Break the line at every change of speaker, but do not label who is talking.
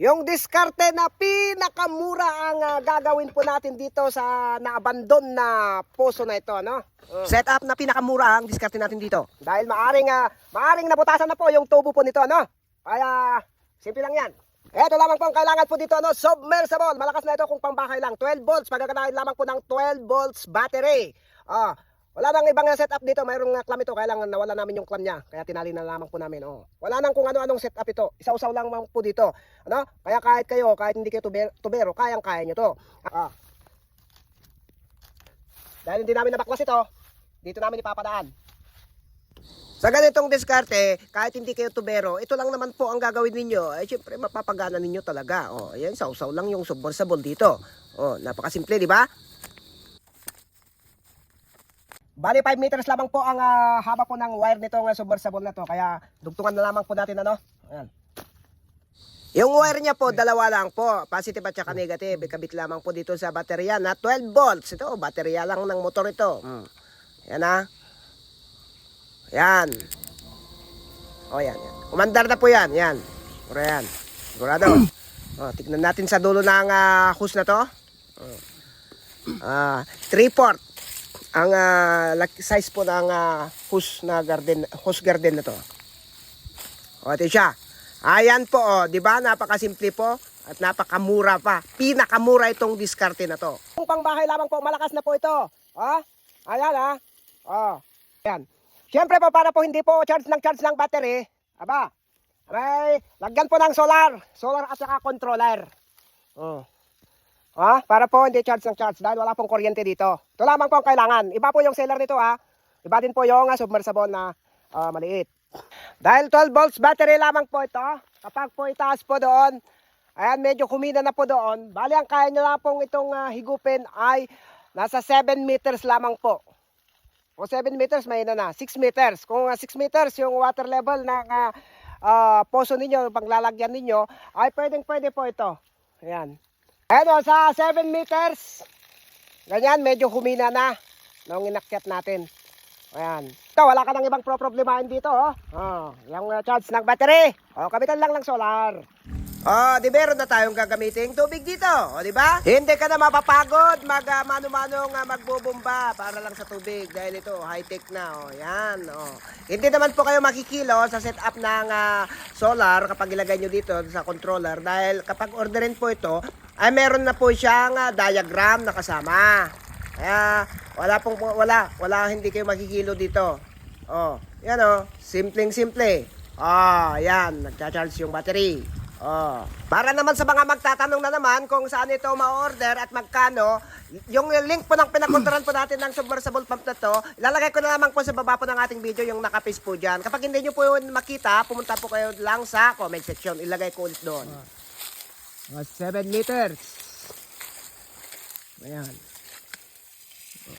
Yung diskarte na pinakamura ang gagawin po natin dito sa naabandon na poso na ito, no? Set up na pinakamura ang diskarte natin dito. Dahil maaring nabutasan na po yung tubo po nito, no? Kaya, simple lang yan. Ito lamang po ang kailangan po dito, no? Submersible. Malakas na ito kung pangbahay lang. 12 volts. Pagkakanahin lamang po ng 12 volts battery. Wala nang ibang setup dito. Mayroong clam ito. Kaya lang nawala namin yung clam niya. Kaya tinali na lamang po namin. Wala nang kung ano-anong setup ito. Isaw-saw lang po dito. Ano? Kaya kahit kayo, kahit hindi kayo tubero, kayang-kaya nyo to. Dahil hindi namin nabaklas ito, dito namin ipapadaan. Sa ganitong diskarte, kahit hindi kayo tubero, ito lang naman po ang gagawin ninyo. Ay, syempre, mapapagana ninyo talaga. Ayan, saw-saw lang yung submersible dito. Napakasimple, di ba? Bali 5 meters lamang po ang haba po ng wire nitong submersible na to. Kaya dugtungan na lamang po natin, ano? Ayan. Yung wire niya po, dalawa lang po. Positive at saka negative. Ikabit lamang po dito sa baterya na 12 volts. Ito, baterya lang ng motor ito. Yan ha. Yan. Yan. Umandar na po yan. Yan. Pura yan. Sigurado. Tignan natin sa dulo ng hose na to. 3/4 ang size po ng hose garden na to. Ito siya. Ayan po, di ba? Napakasimple po at napakamura pa. Pinakamura itong diskarte na to. Kung pangbahay lamang po, malakas na po ito. Ayan Ayan. Siyempre po, para po hindi po charge ng battery, may lagyan po ng solar at saka controller. Para po hindi charge dahil wala pong kuryente dito. Ito lamang po ang kailangan. Iba po yung seller nito Iba din po yung submersible na maliit. Dahil 12 volts battery lamang po ito, kapag po itaas po doon, ayan medyo kumina na po doon, bali ang kaya nyo lang pong itong higupin ay nasa 7 meters lamang po. O 7 meters, may na 6 meters. Kung 6 meters yung water level ng poso ninyo, panglalagyan ninyo, ay pwede po ito. Ayan. Ayan sa 7 meters, ganyan, medyo humina na nung inakyat natin. Ayan. Ito, wala ka nang ibang problemahin dito, yung charge ng battery. Kapitan lang ng solar. Di meron na tayong gagamiting tubig dito, di ba? Hindi ka na mapapagod, mano-manong magbubomba para lang sa tubig dahil ito high-tech na, yan, Hindi naman po kayo makikilo sa setup ng solar kapag ilagay nyo dito sa controller dahil kapag orderin po ito, ay meron na po siyang diagram na kasama. Kaya wala hindi kayo makikilo dito. Yan simpleng-simple. Yan, nagcha-charge yung battery. Para naman sa mga magtatanong na naman kung saan ito ma-order at magkano, yung link po ng pinakontrahan po natin ng submersible pump na to, ilalagay ko na lamang po sa baba po ng ating video yung nakapaste po dyan. Kapag hindi nyo po yun makita, pumunta po kayo lang sa comment section. Ilagay ko ulit doon. 7 meters. Ayan.